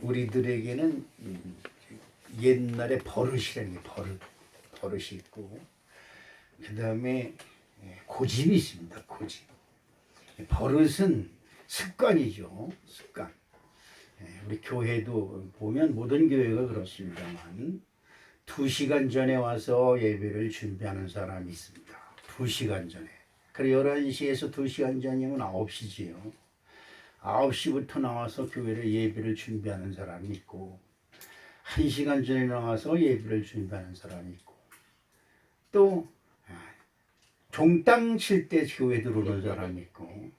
우리들에게는 옛날에 버릇이라는 게 버릇이 있고, 그 다음에 고집이 있습니다. 고집. 버릇은 습관이죠. 습관. 우리 교회도 보면 모든 교회가 그렇습니다만 2시간 전에 와서 예배를 준비하는 사람이 있습니다. 2시간 전에. 그리고 11시에서 2시간 전이면 9시지요. 9시부터 나와서 교회를 예배를 준비하는 사람이 있고, 1시간 전에 나와서 예배를 준비하는 사람이 있고, 또 종땅 칠 때 교회 들어오는 사람이 있고,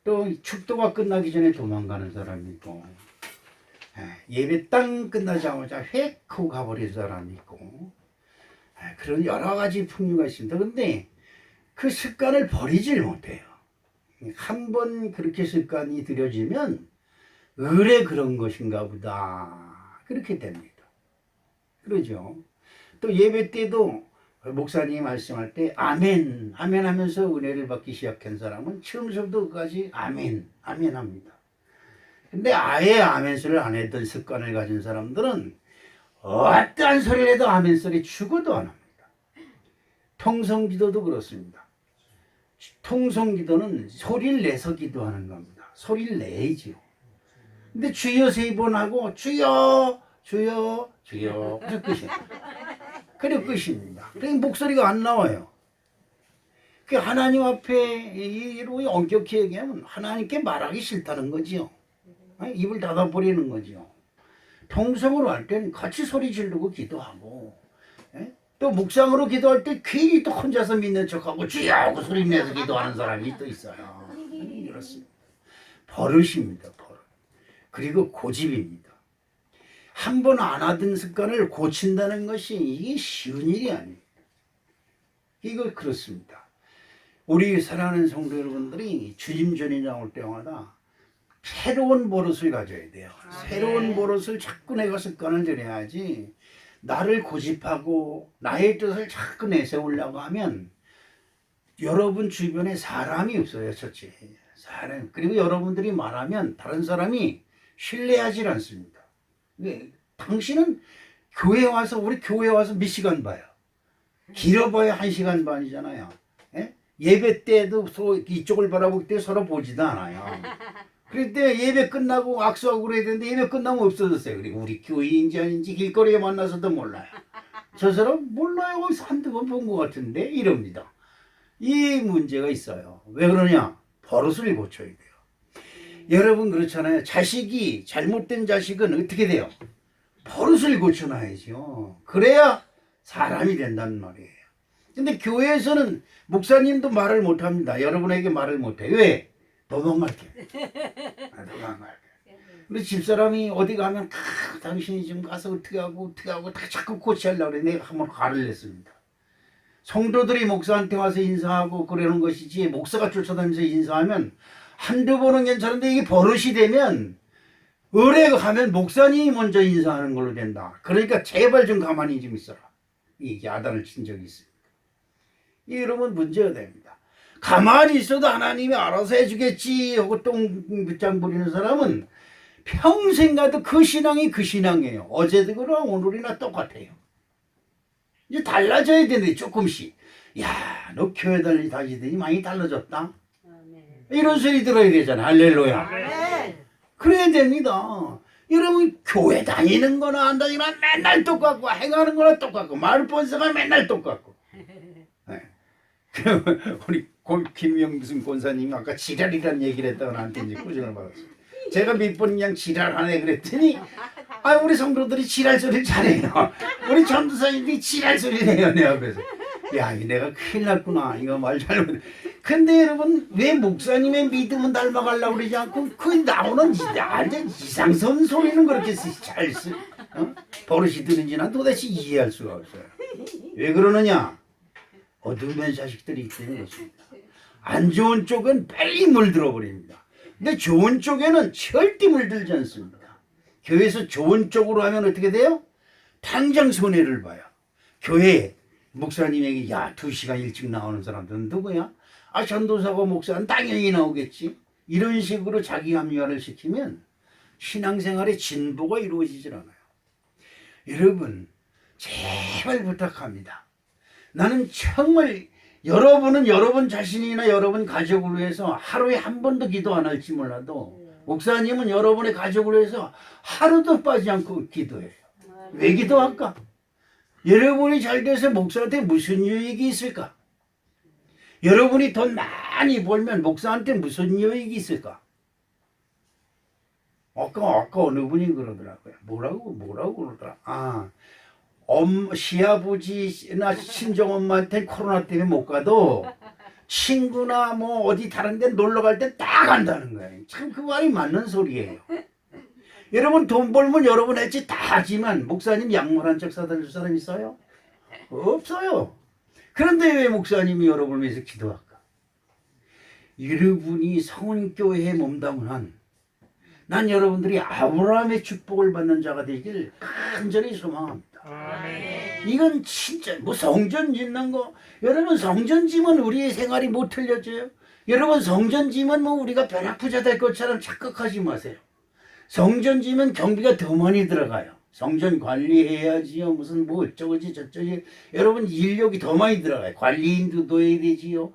또 축도가 끝나기 전에 도망가는 사람이 있고, 예배 땅 끝나자마자 획 하고 가버린 사람이 있고, 그런 여러 가지 풍류가 있습니다. 근데 그 습관을 버리질 못해요. 한번 그렇게 습관이 들여지면 의뢰 그런 것인가 보다 그렇게 됩니다. 그러죠. 또 예배 때도 목사님이 말씀할 때 아멘 아멘 하면서 은혜를 받기 시작한 사람은 처음부터 끝까지 아멘 아멘 합니다. 근데 아예 아멘 소리를 안 했던 습관을 가진 사람들은 어떠한 소리를 해도 아멘 소리 죽어도 안 합니다. 통성기도도 그렇습니다. 통성기도는 소리를 내서 기도하는 겁니다. 소리를 내야지요. 근데 주여 3번 하고 주여 주여 주여 그래 끝이에요. 그래 끝입니다. 그러니까 목소리가 안 나와요. 그 하나님 앞에 이렇게 엄격히 얘기하면 하나님께 말하기 싫다는 거지요. 입을 닫아버리는 거지요. 통성으로 할 때는 같이 소리 지르고 기도하고, 또 묵상으로 기도할 때 괜히 또 혼자서 믿는 척하고 주여 하고 소리 내서 기도하는 사람이 또 있어요. 그렇습니다. 버릇입니다. 버릇. 그리고 고집입니다. 한 번 안 하던 습관을 고친다는 것이 이게 쉬운 일이 아닙니다. 이거 그렇습니다. 우리 사랑하는 성도 여러분들이 주님 전에 나올 때마다 새로운 버릇을 가져야 돼요. 새로운 버릇을 자꾸 내가 습관을 들여야지, 나를 고집하고 나의 뜻을 자꾸 내세우려고 하면 여러분 주변에 사람이 없어요. 첫째 사람. 그리고 여러분들이 말하면 다른 사람이 신뢰하지 않습니다. 당신은 교회 와서, 우리 교회 와서 몇 시간 봐요? 길어봐야 1시간 반이잖아요. 예배 때도 이쪽을 바라볼 때 서로 보지도 않아요. 그럴 때 예배 끝나고 악수하고 그래야 되는데 예배 끝나면 없어졌어요. 그리고 우리 교회인지 아닌지 길거리에 만나서도 몰라요. 저 사람 몰라요. 어디서 한두 번 본 것 같은데 이럽니다. 이 문제가 있어요. 왜 그러냐? 버릇을 고쳐야 돼요. 여러분 그렇잖아요. 자식이, 잘못된 자식은 어떻게 돼요? 버릇을 고쳐놔야죠. 그래야 사람이 된다는 말이에요. 근데 교회에서는 목사님도 말을 못합니다. 여러분에게 말을 못해. 왜? 도망갈게. 도망갈게. 우리 집사람이 어디 가면 당신이 지금 가서 어떻게 하고 다 자꾸 고치려고 그래. 내가 한번 화를 냈습니다. 성도들이 목사한테 와서 인사하고 그러는 것이지, 목사가 쫓아다니면서 인사하면 한두 번은 괜찮은데 이게 버릇이 되면 의뢰가 가면 목사님이 먼저 인사하는 걸로 된다. 그러니까 제발 좀 가만히 좀 있어라. 이게 야단을 친 적이 있습니다. 이러면 문제가 됩니다. 가만히 있어도 하나님이 알아서 해주겠지 하고 똥빗장 부리는 사람은 평생 가도 그 신앙이 그 신앙이에요. 어제도 그러나 오늘이나 똑같아요. 이제 달라져야 되는데 조금씩. 야, 너 교회 다니더니 많이 달라졌다. 이런 소리 들어야 되잖아. 할렐루야. 그래야 됩니다. 여러분 교회 다니는 거나 안 다니거나 맨날 똑같고, 행하는 거나 똑같고, 말본사가 맨날 똑같고. 우리 김영순 권사님이 아까 지랄이라는 얘기를 했다고 나한테 이제 꾸중을 받았어요. 제가 몇 번 그냥 지랄하네 그랬더니, 우리 성도들이 지랄 소리를 잘해요. 우리 전도사님들이 지랄 소리를 해요, 내 앞에서. 야, 내가 큰일 났구나. 이거 말 잘못. 근데 여러분, 왜 목사님의 믿음은 닮아가려고 그러지 않고, 그 나오는 완전 이상스러운 소리는 그렇게 버릇이 드는지 난 도대체 이해할 수가 없어요. 왜 그러느냐? 어둠의 자식들이 있기 때문에 그렇습니다. 안 좋은 쪽은 빨리 물들어 버립니다. 근데 좋은 쪽에는 절대 물들지 않습니다. 교회에서 좋은 쪽으로 하면 어떻게 돼요? 당장 손해를 봐요. 교회에 목사님에게 2시간 일찍 나오는 사람들은 누구야? 전도사고 목사는 당연히 나오겠지. 이런 식으로 자기 합리화를 시키면 신앙생활의 진보가 이루어지질 않아요. 여러분 제발 부탁합니다. 나는 정말 여러분은 여러분 자신이나 여러분 가족을 위해서 하루에 한 번도 기도 안 할지 몰라도 목사님은 여러분의 가족을 위해서 하루도 빠지지 않고 기도해요. 왜 기도할까? 여러분이 잘 돼서 목사한테 무슨 유익이 있을까? 여러분이 돈 많이 벌면 목사한테 무슨 유익이 있을까? 아까 어느 분이 그러더라고요. 뭐라고 그러더라. 시아버지나 친정엄마한테 코로나 때문에 못 가도 친구나 뭐 어디 다른 데 놀러 갈 때 딱 간다는 거예요. 참 그 말이 맞는 소리예요. 여러분 돈 벌면 여러분 했지 다 하지만 목사님 약물 한 짝 사다 줄 사람 있어요? 없어요. 그런데 왜 목사님이 여러분을 위해서 기도할까? 여러분이 성은교회에 몸담은 한 난 여러분들이 아브라함의 축복을 받는 자가 되길 간절히 소망합니다. 아멘. 이건 진짜 뭐 성전 짓는 거 여러분 성전 지면 우리의 생활이 못 틀려져요. 여러분 성전 지면 뭐 우리가 벼락부자 될 것처럼 착각하지 마세요. 성전 지면 경비가 더 많이 들어가요. 성전 관리해야지요. 무슨 뭐 어쩌고지 저쩌지. 여러분 인력이 더 많이 들어가요. 관리인도 넣어야 되지요.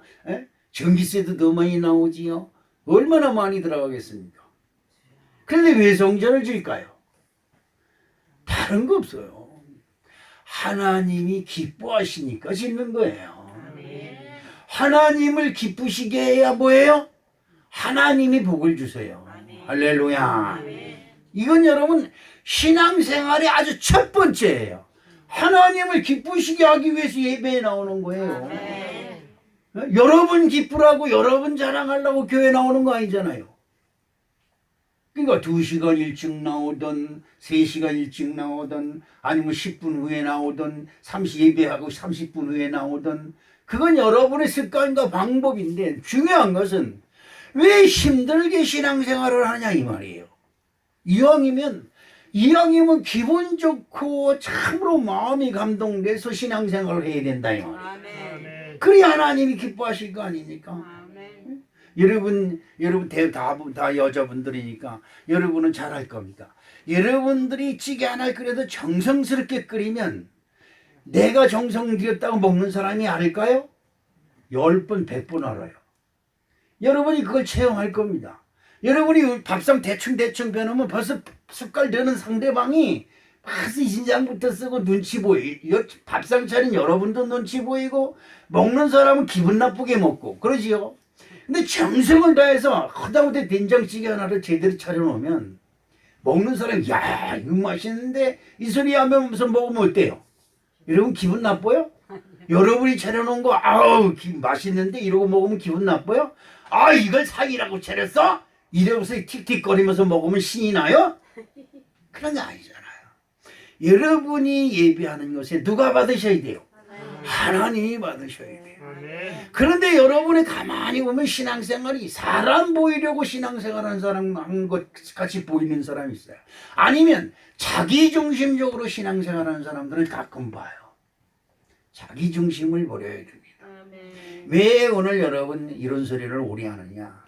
전기세도 더 많이 나오지요. 얼마나 많이 들어가겠습니까? 그런데 왜 성전을 질까요? 다른 거 없어요. 하나님이 기뻐하시니까 짓는 거예요. 하나님을 기쁘시게 해야 뭐예요? 하나님이 복을 주세요. 할렐루야. 이건 여러분 신앙생활의 아주 첫 번째예요. 하나님을 기쁘시게 하기 위해서 예배에 나오는 거예요. 여러분 기쁘라고 여러분 자랑하려고 교회 나오는 거 아니잖아요. 그러니까 2시간 일찍 나오든 3시간 일찍 나오든 아니면 10분 후에 나오든 예배하고 30분 후에 나오든 그건 여러분의 습관과 방법인데 중요한 것은 왜 힘들게 신앙생활을 하냐 이 말이에요. 이왕이면 기분 좋고 참으로 마음이 감동돼서 신앙생활을 해야 된다 이 말이에요. 그래야 하나님이 기뻐하실 거 아닙니까? 여러분 다 여자분들이니까 여러분은 잘할 겁니다. 여러분들이 찌개 하나 끓여도 정성스럽게 끓이면 내가 정성 들였다고 먹는 사람이 알까요? 10번 100번 알아요. 여러분이 그걸 체험할 겁니다. 여러분이 밥상 대충 변하면 벌써 숟갈 드는 상대방이 벌써 인상부터 쓰고 눈치 보이고 밥상 차린 여러분도 눈치 보이고 먹는 사람은 기분 나쁘게 먹고 그러지요. 근데 정성을 다해서 허다못해 된장찌개 하나를 제대로 차려놓으면 먹는 사람이 야 이거 맛있는데 이 소리 하면서 먹으면 어때요? 여러분 기분 나빠요? 여러분이 차려놓은 거 아우 맛있는데 이러고 먹으면 기분 나빠요? 아 이걸 상이라고 차렸어? 이러면서 틱틱거리면서 먹으면 신이 나요? 그런 거 아니잖아요. 여러분이 예배하는 것에 누가 받으셔야 돼요? 하나님이 받으셔야 돼요. 그런데 여러분이 가만히 보면 신앙생활이 사람 보이려고 신앙생활하는 사람 한 것 같이 보이는 사람이 있어요. 아니면 자기중심적으로 신앙생활하는 사람들을 가끔 봐요. 자기중심을 버려야 됩니다. 왜 오늘 여러분 이런 소리를 오래 하느냐?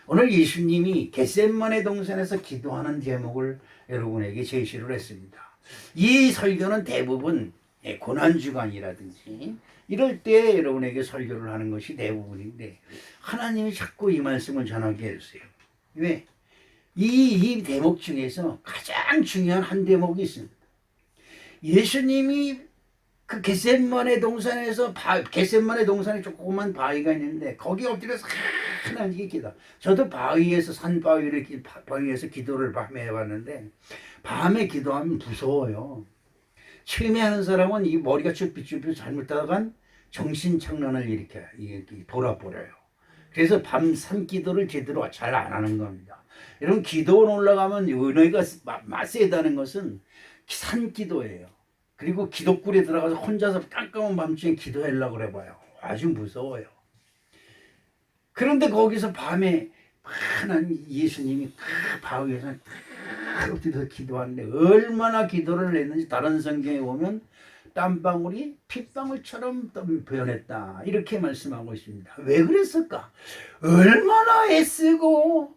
오늘 예수님이 겟세마네 동산에서 기도하는 제목을 여러분에게 제시를 했습니다. 이 설교는 대부분 고난주간이라든지 이럴 때 여러분에게 설교를 하는 것이 대부분인데 하나님이 자꾸 이 말씀을 전하게 해주세요. 왜? 이 대목 중에서 가장 중요한 한 대목이 있습니다. 예수님이 그 겟세마네 동산에서 겟세마네 동산에 조그만 바위가 있는데 거기 엎드려서 하나님께 기도. 저도 바위에서 기도를 밤에 해봤는데 밤에 기도하면 무서워요. 처음에 하는 사람은 이 머리가 쭈삣쭈삣 잘못하다간 정신착란을 일으켜요. 이게 돌아버려요. 그래서 밤 산기도를 제대로 잘 안 하는 겁니다. 여러분 기도원 올라가면 은혜가 세다는 것은 산기도예요. 그리고 기도굴에 들어가서 혼자서 깜깜한 밤중에 기도하려고 해봐요. 아주 무서워요. 그런데 거기서 밤에 하나님 예수님이 바위에서 엎드려서 기도하는데 얼마나 기도를 했는지 다른 성경에 보면 땀방울이 핏방울처럼 변했다 이렇게 말씀하고 있습니다. 왜 그랬을까? 얼마나 애쓰고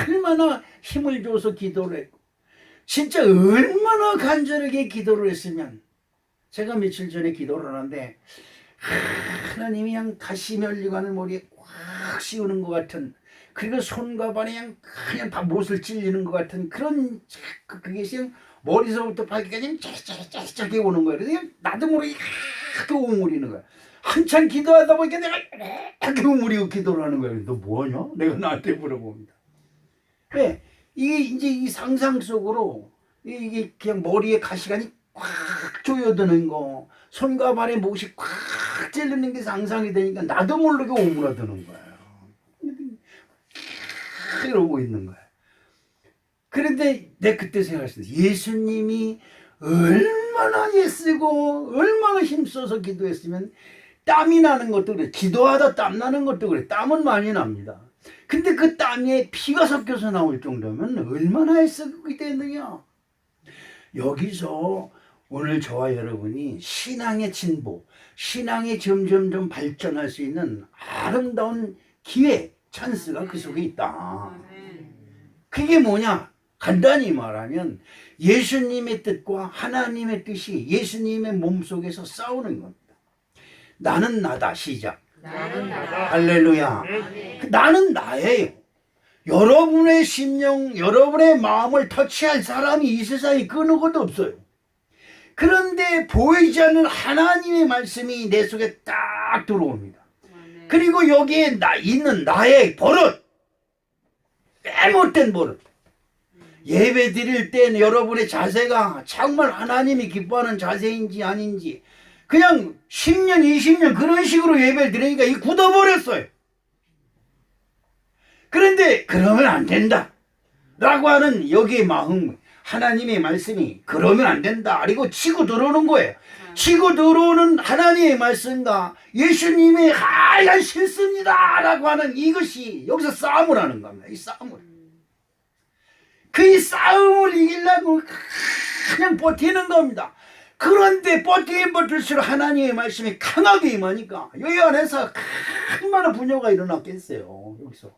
얼마나 힘을 줘서 기도를 했고 진짜 얼마나 간절하게 기도를 했으면 제가 며칠 전에 기도를 하는데 하나님이 그냥 가시 멸리가는 머리에 꽉 씌우는 것 같은 그리고 손과 발에 그냥 다 못을 찔리는 것 같은 그런 그게 그냥 머리서부터 발끝까지 쫙쫙쫙쫙 오는 거예요. 그래서 나도 모르게 이렇게 우물이는 거야. 한참 기도하다 보니까 내가 이렇게 우물이고 기도를 하는 거예요. 너 뭐하냐? 내가 나한테 물어봅니다. 왜? 이게 이제 이 상상 속으로 이게 그냥 머리에 가시관이 꽉 조여드는 거, 손과 발에 못이 꽉 찔리는 게 상상이 되니까 나도 모르게 오므라드는 거예요. 이러고 있는 거예요. 그런데 내가 그때 생각했어요. 예수님이 얼마나 애쓰고 얼마나 힘써서 기도했으면 땀이 나는 것도 그래. 기도하다 땀 나는 것도 그래. 땀은 많이 납니다. 근데 그 땀에 피가 섞여서 나올 정도면 얼마나 애쓰게 되느냐. 여기서 오늘 저와 여러분이 신앙의 진보, 신앙이 점점점 발전할 수 있는 아름다운 기회, 찬스가 그 속에 있다. 그게 뭐냐? 간단히 말하면 예수님의 뜻과 하나님의 뜻이 예수님의 몸속에서 싸우는 겁니다. 나는 나다. 시작. 나는 나다. 할렐루야. 나는 나예요. 여러분의 심령, 여러분의 마음을 터치할 사람이 이 세상에 그 누구도 없어요. 그런데 보이지 않는 하나님의 말씀이 내 속에 딱 들어옵니다. 그리고 여기에 있는 나의 버릇, 잘못된 버릇. 예배 드릴 때 여러분의 자세가 정말 하나님이 기뻐하는 자세인지 아닌지 그냥 10년, 20년 그런 식으로 예배를 드리니까 이 굳어버렸어요. 그런데 그러면 안 된다 라고 하는 여기의 마음, 하나님의 말씀이 그러면 안 된다. 그리고 치고 들어오는 거예요. 치고 들어오는 하나님의 말씀과 예수님의 하얀 실수입니다 라고 하는 이것이 여기서 싸움을 하는 겁니다. 이 싸움을. 그 싸움을 이기려고 그냥 버티는 겁니다. 그런데 버티면 버틸수록 하나님의 말씀이 강하게 임하니까 여기 안에서 얼마나 분노가 일어났겠어요. 여기서.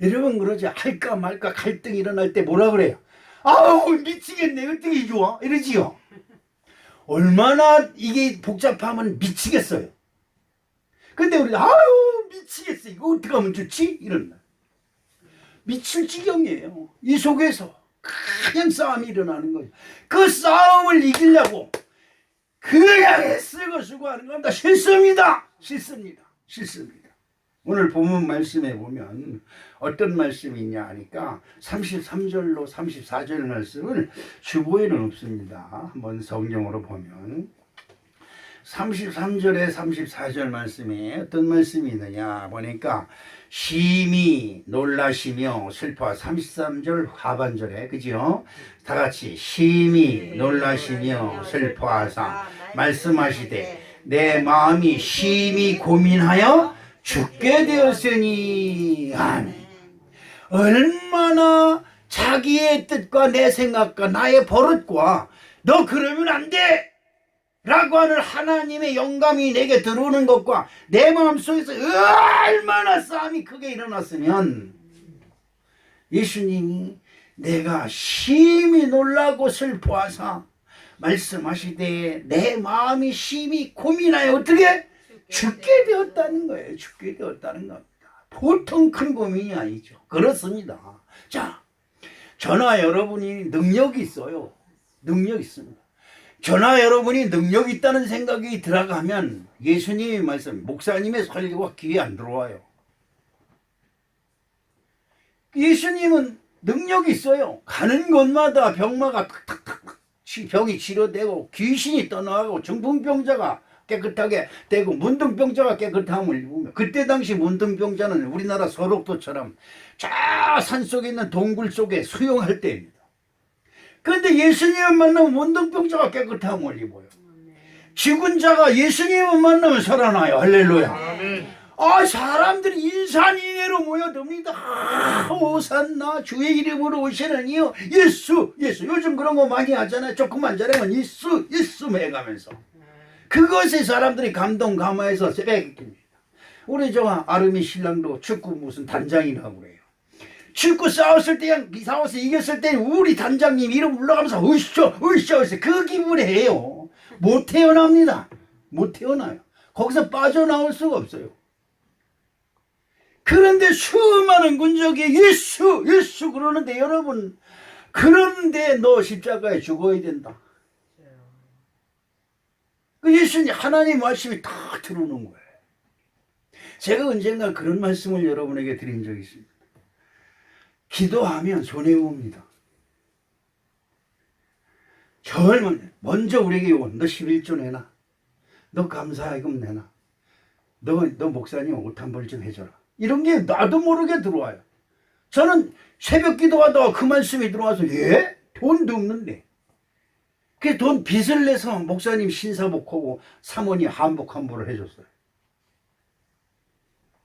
여러분 그러지 할까 말까 갈등이 일어날 때 뭐라 그래요? 아우 미치겠네 어떻게 이게 좋아? 이러지요. 얼마나 이게 복잡하면 미치겠어요. 근데 우리 아유 미치겠어 이거 어떻게 하면 좋지? 이런 날. 미칠 지경이에요. 이 속에서 그냥 싸움이 일어나는 거예요. 그 싸움을 이기려고 그냥 애쓰고 수고하는 겁니다. 싫습니다. 싫습니다. 싫습니다. 오늘 본문 말씀에 보면 어떤 말씀이 있냐 하니까 33절로 34절 말씀을 주보에는 없습니다. 한번 성경으로 보면 33절에 34절 말씀에 어떤 말씀이 있느냐 보니까 심히 놀라시며 슬퍼 33절 하반절에 그죠? 다 같이 심히 놀라시며 슬퍼하사 말씀하시되 내 마음이 심히 고민하여 죽게 되었으니 아멘. 얼마나 자기의 뜻과 내 생각과 나의 버릇과 너 그러면 안 돼! 라고 하는 하나님의 영감이 내게 들어오는 것과 내 마음속에서 얼마나 싸움이 크게 일어났으면 예수님이 내가 심히 놀라고 슬퍼하사 말씀하시되 내 마음이 심히 고민하여 어떻게? 죽게 되었다는 거예요. 죽게 되었다는 겁니다. 보통 큰 고민이 아니죠. 그렇습니다. 자, 저나 여러분이 능력이 있어요. 능력 있습니다. 저나 여러분이 능력 있다는 생각이 들어가면 예수님의 말씀, 목사님의 설교가 귀에 안 들어와요. 예수님은 능력이 있어요. 가는 곳마다 병마가 탁탁탁 병이 치료되고 귀신이 떠나가고 중풍병자가 깨끗하게 되고 문둥병자가 깨끗함을 입으며 그때 당시 문둥병자는 우리나라 소록도처럼 저 산속에 있는 동굴 속에 수용할 때입니다. 그런데 예수님을 만나면 문둥병자가 깨끗함을 입어요. 죽은 자가 예수님을 만나면 살아나요. 할렐루야. 아, 사람들이 인산인해로 모여듭니다. 호산나 주의 이름으로 오시는 이요 예수 예수. 요즘 그런 거 많이 하잖아요. 조금만 잘하면 예수 예수 매가면서 그것에 사람들이 감동 감화해서 새벽입니다. 우리 저 아름이 신랑도 축구 무슨 단장이라고 그래요. 죽고 싸웠을 때, 싸워서 이겼을 때 우리 단장님 이름 올라가면서 으쌰 으쌰 그 기분이에요. 못 태어납니다. 못 태어나요. 거기서 빠져나올 수가 없어요. 그런데 수많은 군족이 예수 예수 그러는데 여러분, 그런데 너 십자가에 죽어야 된다. 그 예수님 하나님 말씀이 다 들어오는 거예요. 제가 언젠가 그런 말씀을 여러분에게 드린 적이 있습니다. 기도하면 손해봅니다. 절만 먼저 우리에게 요구는 너 11조 내놔. 너 감사하금 내놔. 너 목사님 옷 한 벌 좀 해줘라. 이런 게 나도 모르게 들어와요. 저는 새벽 기도하다가 그 말씀이 들어와서 예? 돈도 없는데. 그 돈 빚을 내서 목사님 신사복하고 사모님 한복 한 벌을 해줬어요.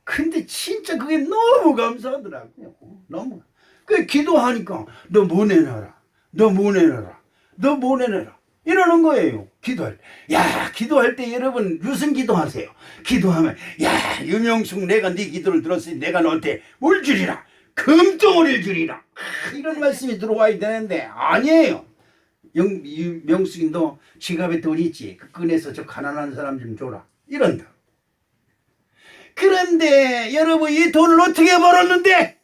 근데 진짜 그게 너무 감사하더라고요. 너무. 그 기도하니까 너 뭐 내놔라. 너 뭐 내놔라. 너 뭐 내놔라. 이러는 거예요. 기도할 때. 야, 기도할 때 여러분 무슨 기도하세요? 기도하면 야, 유명숙 내가 네 기도를 들었으니 내가 너한테 뭘 주리라. 금덩어리를 주리라. 이런 말씀이 들어와야 되는데 아니에요. 명숙이 너 지갑에 돈 있지? 그 꺼내서 저 가난한 사람 좀 줘라. 이런다. 그런데 여러분 이 돈을 어떻게 벌었는데?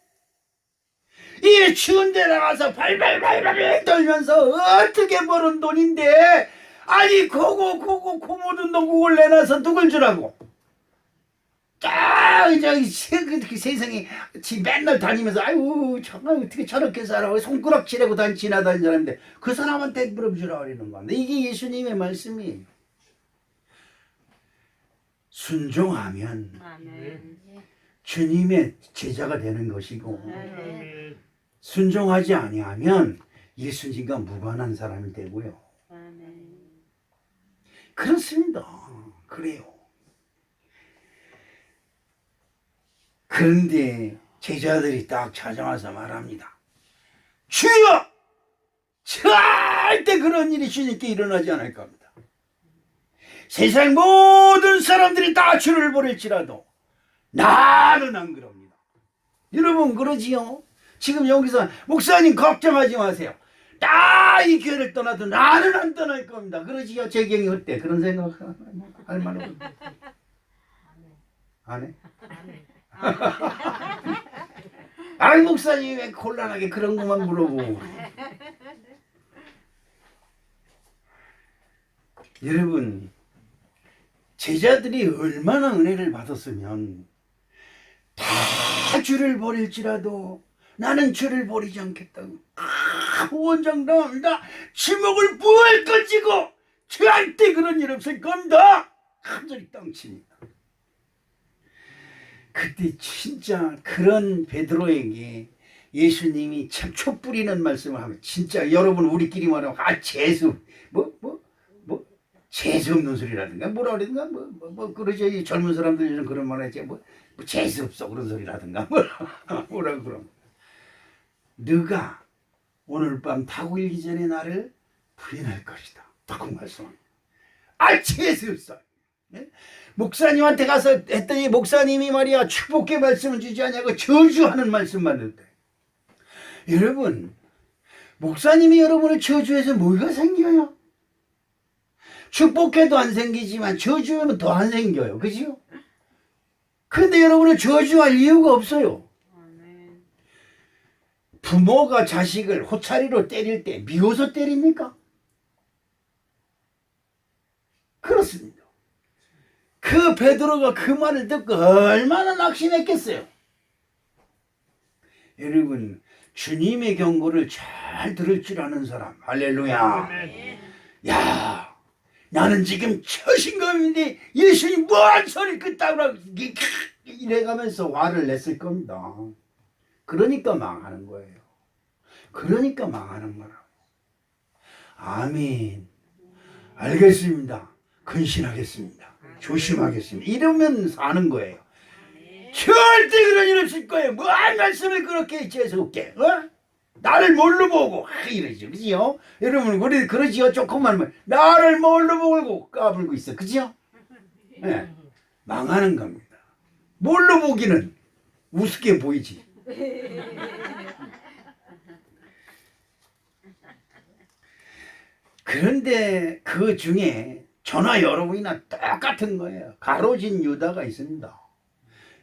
이 추운 데 나가서 발발발발 떨면서 어떻게 벌은 돈인데, 아니 고모든 농국을 내놔서 누굴 주라고? 딱 저기 세상에 맨날 다니면서 아유 정말 어떻게 저렇게 살아 손가락질하고 지나다니는 사람인데 그 사람한테 물어주라 그러는 건데, 이게 예수님의 말씀이에요. 순종하면 아멘. 주님의 제자가 되는 것이고 아멘. 순종하지 아니하면 예수님과 무관한 사람이 되고요. 아멘. 그렇습니다. 그래요. 그런데 제자들이 딱 찾아와서 말합니다. 주여! 절대 그런 일이 주님께 일어나지 않을 겁니다. 세상 모든 사람들이 다 주를 버릴지라도 나는 안 그럽니다. 여러분 그러지요? 지금 여기서 목사님 걱정하지 마세요. 다 이 교회를 떠나도 나는 안 떠날 겁니다. 그러지요? 재경이 어때? 그런 생각 할 만한 안 해? 아이 목사님 왜 곤란하게 그런 것만 물어보고. 여러분 제자들이 얼마나 은혜를 받았으면 다 주를 버릴지라도 나는 주를 버리지 않겠다고 후원장담합니다. 지목을 부을 건지고 절대 그런 일 없을 겁니다. 간절히 땅칩니다. 그때 진짜 그런 베드로에게 예수님이 참 촛불이는 말씀을 하면 진짜 여러분 우리끼리 말하면 재수 재수 없는 소리라든가 뭐라 그러든가 그러죠. 이 젊은 사람들 요즘 그런 말 하지 재수 없어 그런 소리라든가 뭐라 그러면 너가 오늘 밤 타고 일기 전에 나를 부인할 것이다. 딱 말씀합니다. 재수 없어. 네? 목사님한테 가서 했더니 목사님이 말이야 축복의 말씀을 주지 않냐고 저주하는 말씀만 듣대. 여러분 목사님이 여러분을 저주해서 뭐가 생겨요? 축복해도 안 생기지만 저주하면 더 안 생겨요. 그죠? 근데 여러분은 저주할 이유가 없어요. 부모가 자식을 호차리로 때릴 때 미워서 때립니까? 그렇습니다. 그 베드로가 그 말을 듣고 얼마나 낙심했겠어요. 여러분 주님의 경고를 잘 들을 줄 아는 사람 할렐루야. 야 나는 지금 처신검인데 예수님 뭐한 소리 그따구라 이래가면서 화를 냈을 겁니다. 그러니까 망하는 거예요. 그러니까 망하는 거라고. 아멘. 알겠습니다. 근신하겠습니다. 조심하겠습니다. 이러면 사는 거예요. 절대 그런 일 없을 거예요. 뭐한 말씀을 그렇게 재수없게 나를 뭘로 보고 이러죠. 그지요? 여러분 우리 그러지요. 조금만 하면 나를 뭘로 보고 까불고 있어. 그지요? 네. 망하는 겁니다. 뭘로 보기는 우습게 보이지. 그런데 그 중에 저나 여러분이나 똑같은 거예요. 가로진 유다가 있습니다.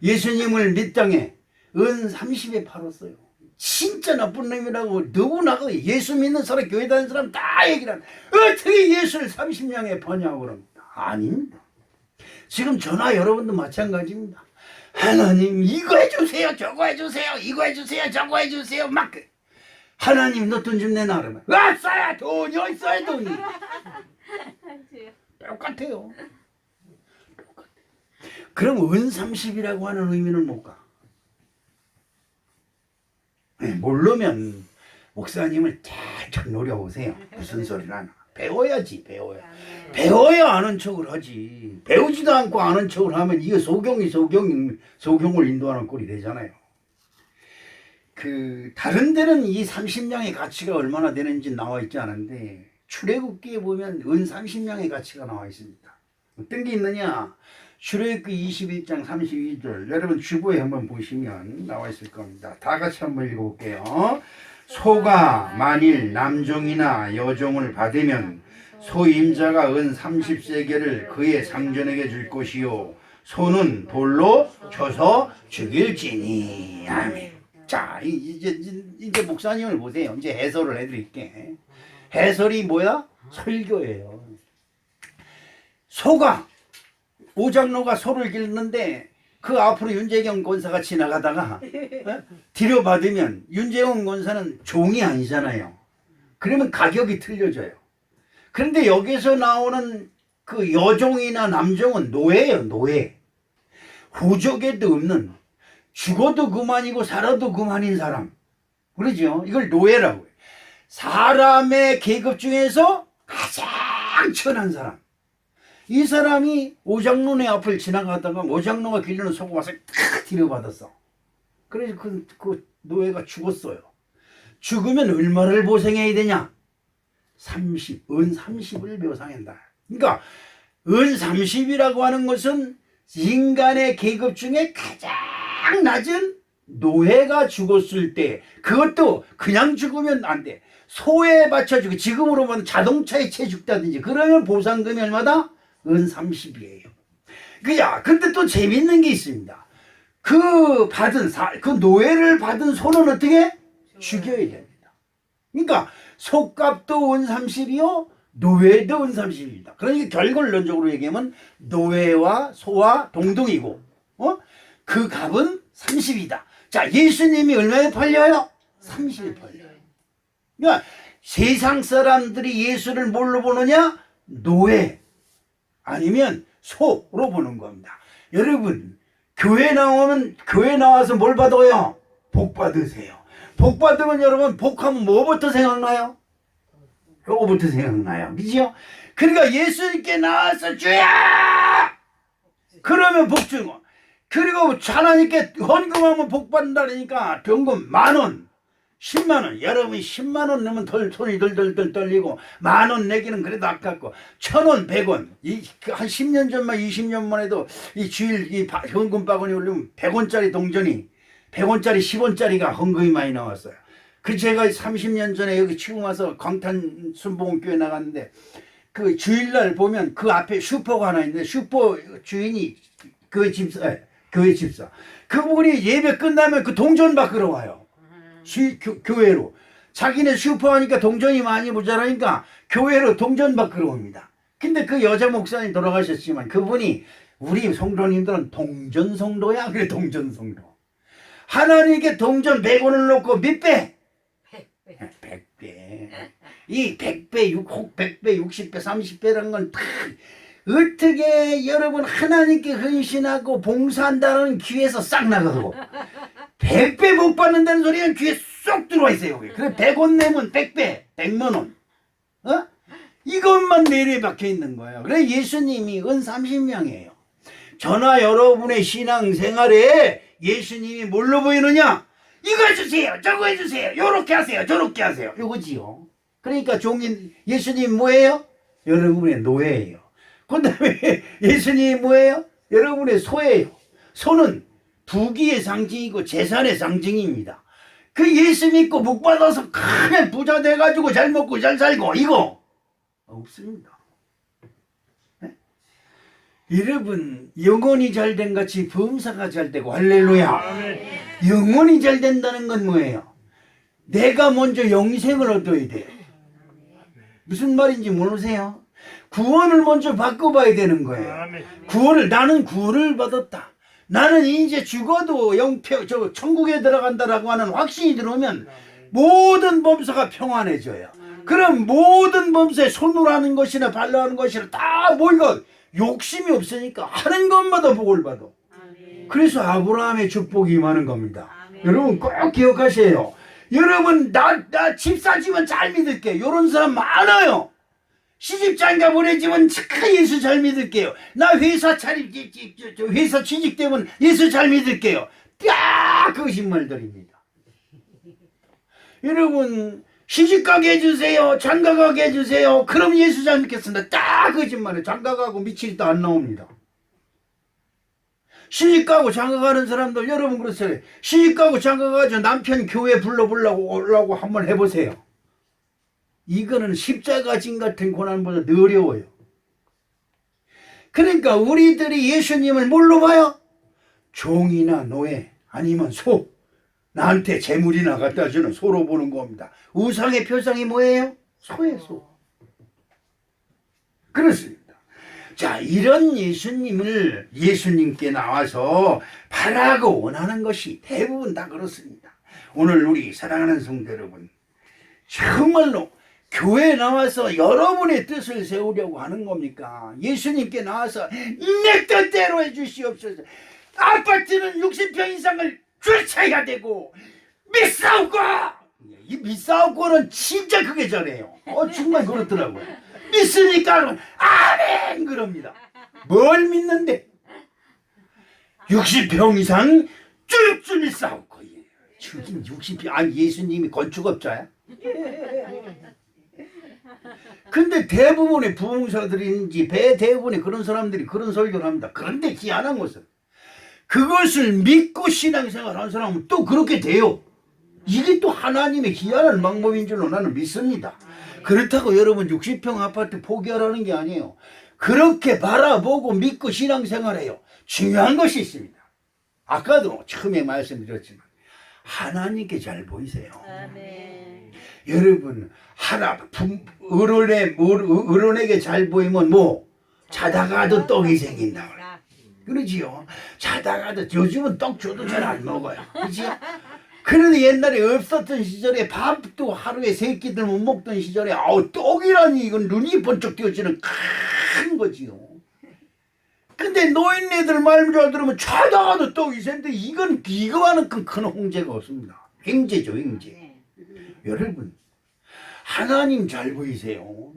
예수님을 밑땅에 은 30에 팔았어요. 진짜 나쁜 놈이라고 누구나 예수 믿는 사람, 교회 다니는 사람 다 얘기를 합니다. 어떻게 예수를 30냥에 파냐고 그럽니다. 아닙니다. 지금 저나 여러분도 마찬가지입니다. 하나님 이거 해주세요, 저거 해주세요, 이거 해주세요, 저거 해주세요. 막 하나님 너 돈 좀 내놔 그러면 써야 돈이 어딨어요 돈이. 똑같아요. 그럼 은 30이라고 하는 의미는 뭘까? 모르면 목사님을 잘 노려보세요. 무슨 소리를 하나. 배워야지, 배워야. 배워야 아는 척을 하지. 배우지도 않고 아는 척을 하면 이게 소경을 인도하는 꼴이 되잖아요. 다른 데는 이 30냥의 가치가 얼마나 되는지 나와 있지 않은데 출애굽기에 보면 은 30냥의 가치가 나와 있습니다. 어떤 게 있느냐? 출애굽기 21장 32절 여러분 주보에 한번 보시면 나와 있을 겁니다. 다 같이 한번 읽어볼게요. 소가 만일 남종이나 여종을 받으면 소임자가 은 30세겔을 그의 상전에게 줄 것이요 소는 돌로 쳐서 죽일지니. 아멘. 자 이제 목사님을 보세요. 이제 해설을 해드릴게. 해설이 뭐야? 설교예요. 소가 오장로가 소를 기르는데 그 앞으로 윤재경 권사가 지나가다가 뒤로 받으면 윤재경 권사는 종이 아니잖아요. 그러면 가격이 틀려져요. 그런데 여기서 나오는 그 여종이나 남종은 노예예요. 노예. 후족에도 없는, 죽어도 그만이고 살아도 그만인 사람. 그러죠? 이걸 노예라고 해요. 사람의 계급 중에서 가장 천한 사람. 이 사람이 오장로네 앞을 지나가다가 오장로가 기르는 소가 와서 탁 들여받았어. 그래서 그 노예가 죽었어요. 죽으면 얼마를 보상해야 되냐? 30, 은 30을 보상한다. 그러니까 은 30이라고 하는 것은 인간의 계급 중에 가장 낮은 노예가 죽었을 때, 그것도 그냥 죽으면 안 돼. 소에 받쳐주고, 지금으로 보면 자동차에 채 죽다든지, 그러면 보상금이 얼마다? 은 30이에요. 근데 또 재밌는 게 있습니다. 그 노예를 받은 소는 어떻게? 죽여야 됩니다. 그러니까 소값도 은 30이요, 노예도 은 30입니다. 그러니까 결론적으로 얘기하면 노예와 소와 동등이고, 그 값은 30이다. 자, 예수님이 얼마에 팔려요? 30에 팔려요. 그러니까 세상 사람들이 예수를 뭘로 보느냐? 노예 아니면 소로 보는 겁니다. 여러분, 교회 나와서 뭘 받아요? 복 받으세요. 복 받으면 여러분, 복하면 뭐부터 생각나요? 요거부터 생각나요. 그죠? 그러니까 예수님께 나와서 주야! 그러면 복 주고, 그리고 하나님께 헌금하면 복 받는다니까 병금 10,000원, 10만원, 여러분이 10만원 넣으면 손이 덜덜덜 떨리고, 10,000원 내기는 그래도 아깝고, 1,000원, 100원, 한 10년 전만, 20년만 해도 이 주일 헌금 바구니 올리면 100원짜리 동전이, 100원짜리, 10원짜리가 헌금이 많이 나왔어요. 제가 30년 전에 여기 처음 와서 광탄 순복음교회 나갔는데, 그 주일날 보면 그 앞에 슈퍼가 하나 있는데, 슈퍼 주인이 교회 집사. 그분이 예배 끝나면 그 동전 받으러 와요. 교회로. 자기네 슈퍼 하니까 동전이 많이 모자라니까 교회로 동전 받으러 옵니다. 근데 그 여자 목사님 돌아가셨지만 그분이 우리 성도님들은 동전 성도야. 그래, 동전 성도. 하나님께 동전 100원을 놓고 몇 배? 100배. 이 100배, 100배, 60배, 30배라는 건 어떻게 여러분 하나님께 헌신하고 봉사한다는 귀에서 싹 나가고 100배 못 받는다는 소리는 귀에 쏙 들어와 있어요. 여기. 그래 100원 내면 100배, 100만원. 이것만 내리에 박혀 있는 거예요. 그래 예수님이 은 30냥이에요. 저나 여러분의 신앙생활에 예수님이 뭘로 보이느냐? 이거 해주세요, 저거 해주세요, 요렇게 하세요, 저렇게 하세요, 요거지요. 그러니까 예수님 뭐예요? 여러분의 노예예요. 그 다음에 예수님이 뭐예요? 여러분의 소예요. 소는 부귀의 상징이고 재산의 상징입니다. 그 예수 믿고 복 받아서 크게 부자 돼가지고 잘 먹고 잘 살고 이거 없습니다. 네? 여러분 영혼이 잘된 같이 범사가 잘되고 할렐루야. 영혼이 잘 된다는 건 뭐예요? 내가 먼저 영생을 얻어야 돼요. 무슨 말인지 모르세요? 구원을 먼저 바꿔봐야 되는 거예요. 나는 구원을 받았다. 나는 이제 죽어도 천국에 들어간다라고 하는 확신이 들어오면 모든 범사가 평안해져요. 그럼 모든 범사에 손으로 하는 것이나 발로 하는 것이나 다 뭐이가 욕심이 없으니까 하는 것마다 복을 받아. 그래서 아브라함의 축복이 임하는 겁니다. 여러분 꼭 기억하세요. 여러분 나 집 사지면 잘 믿을게. 이런 사람 많아요. 시집장가 보내지면 참 예수 잘 믿을게요. 나 회사 회사 취직되면 예수 잘 믿을게요. 딱 거짓말들입니다. 여러분 시집가게 해주세요. 장가가게 해주세요. 그럼 예수 잘 믿겠습니다. 딱 거짓말이에요. 장가가고 미칠도 안 나옵니다. 시집가고 장가가는 사람들 여러분 그러세요. 시집가고 장가가서 남편 교회 불러보려고 한번 해보세요. 이거는 십자가 진 같은 고난보다 더 어려워요. 그러니까 우리들이 예수님을 뭘로 봐요? 종이나 노예 아니면 소, 나한테 재물이나 갖다 주는 소로 보는 겁니다. 우상의 표상이 뭐예요? 소예요, 소. 그렇습니다. 자, 이런 예수님께 나와서 바라고 원하는 것이 대부분 다 그렇습니다. 오늘 우리 사랑하는 성도 여러분, 정말로 교회에 나와서 여러분의 뜻을 세우려고 하는 겁니까? 예수님께 나와서 내 뜻대로 해주시옵소서. 아파트는 60평 이상을 줄쳐야 되고 미사오고, 이 미사오고는 진짜 크게 잘해요. 정말 그렇더라고요. 믿으니까 아멘 그럽니다. 뭘 믿는데 60평 이상 쭈쭈 미사오고. 지금 60평 아니 예수님이 건축업자야? 근데 대부분의 부흥사들인지 대부분의 그런 사람들이 그런 설교를 합니다. 그런데 희한한 것은 그것을 믿고 신앙생활하는 사람은 또 그렇게 돼요. 이게 또 하나님의 희한한 방법인 줄로 나는 믿습니다. 그렇다고 여러분 60평 아파트 포기하라는 게 아니에요. 그렇게 바라보고 믿고 신앙생활해요. 중요한 것이 있습니다. 아까도 처음에 말씀드렸지만 하나님께 잘 보이세요. 아멘. 여러분 어른에게 잘 보이면 뭐 자다가도 떡이 생긴다. 그러지요. 자다가도 요즘은 떡 줘도 잘 안 먹어요. 그렇지요? 그런데 옛날에 없었던 시절에 밥도 하루에 3끼들 못 먹던 시절에 떡이라니 이건 눈이 번쩍 띄어지는 큰 거지요. 근데 노인네들 말 잘 들으면 자다가도 떡이 생긴데 이건 이거만큼 큰 홍제가 없습니다. 횡재죠, 횡재. 여러분 하나님 잘 보이세요.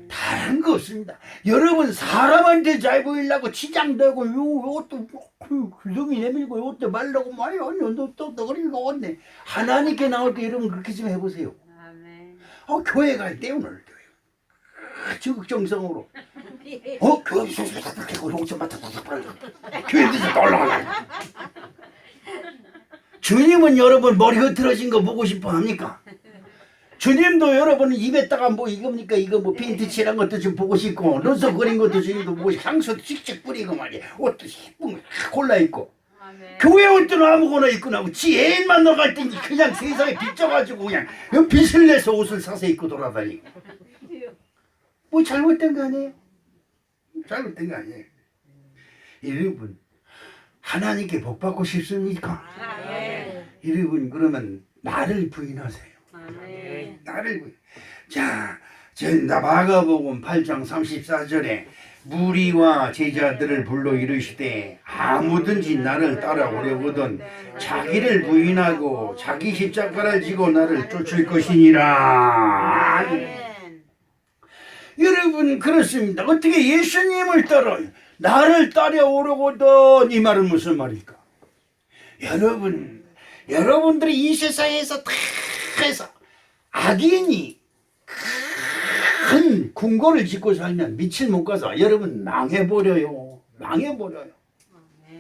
다른 거 없습니다. 여러분 사람한테 잘 보이려고 치장되고 이것도 구덩이 내밀고 이것도 말라고 말이야. 너또 너그리고 왔네. 하나님께 나올 때 여러분 그렇게 좀 해보세요. 교회 갈 때 오늘 적극정성으로 교회 소소소소 용천 맡아 교회 뒤에서 올라가라. 주님은 여러분 머리 흐트러진 거 보고 싶어 합니까? 주님도 여러분 입에다가 뭐 이겁니까? 이거 뭐 페인트 칠한 것도 좀 보고 싶고 눈썹 그린 것도 주님도 보고 싶고 향수도 칙칙 뿌리고 말이야. 옷도 예쁜 거 골라 입고. 교회 올 때는 아무거나 입고 나고 지 애인 만나 갈 땐 그냥 세상에 빚져가지고 그냥 빚을 내서 옷을 사서 입고 돌아다니고. 뭐 잘못된 거 아니에요? 잘못된 거 아니에요. 여러분 하나님께 복 받고 싶습니까? 여러분 그러면 나를 부인하세요. 나를 부인. 자, 마가복음 8장 34절에 무리와 제자들을 불러 이르시되 아무든지 나를 따라오려거든 자기를 부인하고 자기 십자가를 지고 나를 쫓을 것이니라. 여러분 그렇습니다. 어떻게 예수님을 따라요? 나를 따라오려거든 이 말은 무슨 말일까? 여러분들이 이 세상에서 다 해서 악인이 큰 궁궐을 짓고 살면 밑을 못 가서 여러분 망해버려요.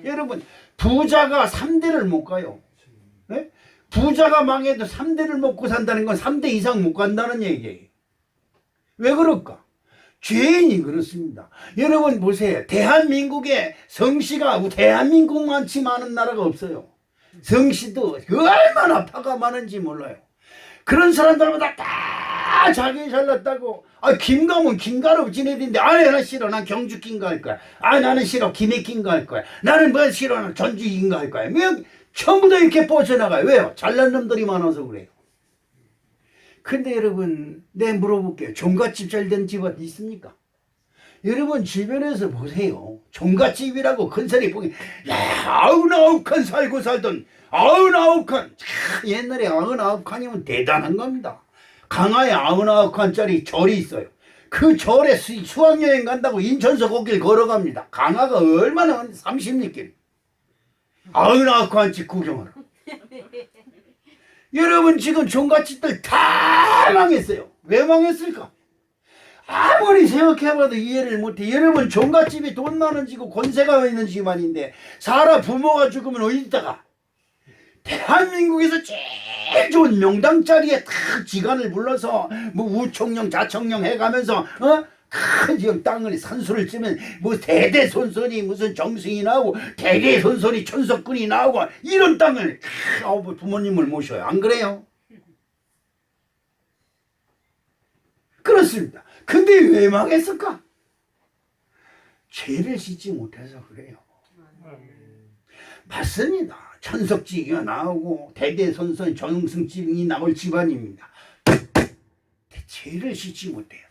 여러분 부자가 3대를 못 가요. 네? 부자가 망해도 3대를 먹고 산다는 건 3대 이상 못 간다는 얘기예요. 왜 그럴까? 죄인이 그렇습니다. 여러분 보세요. 대한민국에 성씨가 대한민국만치 많은 나라가 없어요. 성씨도 얼마나 파가 많은지 몰라요. 그런 사람들보다 다 자기 잘났다고. 김가면 김가로 지내는데 나는 싫어. 난 경주 김가 할 거야. 나는 싫어. 김해 김가 할 거야. 나는 뭐 싫어. 난 전주 김가 할 거야. 전부 다 이렇게 뻗쳐나가요. 왜요? 잘난 놈들이 많아서 그래요. 근데 여러분, 내가 물어볼게요. 종갓집 잘 된 집 어디 있습니까? 여러분 주변에서 보세요. 종갓집이라고 큰 소리 보기, 야, 99칸 살고 살던 99칸. 옛날에 99칸이면 대단한 겁니다. 강화에 99칸짜리 절이 있어요. 그 절에 수학여행 간다고 인천서 거길 걸어갑니다. 강화가 얼마나 30리길. 99칸집 구경하러. 여러분 지금 종갓집들 다 망했어요. 왜 망했을까? 아무리 생각해봐도 이해를 못해. 여러분 종갓집이 돈 많은 집이고 권세가 있는 집안인데 사람 부모가 죽으면 어디다가 대한민국에서 제일 좋은 명당 자리에 다 지간을 불러서 뭐 우총령 자청령 해가면서 큰 지역 땅을 산수를 찌면 뭐 대대손손이 무슨 정승이 나오고 대대손손이 촌석군이 나오고 이런 땅을 부모님을 모셔요. 안 그래요? 그렇습니다. 근데 왜 망했을까? 죄를 짓지 못해서 그래요. 맞습니다. 천석지기가 나오고 대대손손 정승집이 나올 집안입니다. 죄를 짓지 못해요.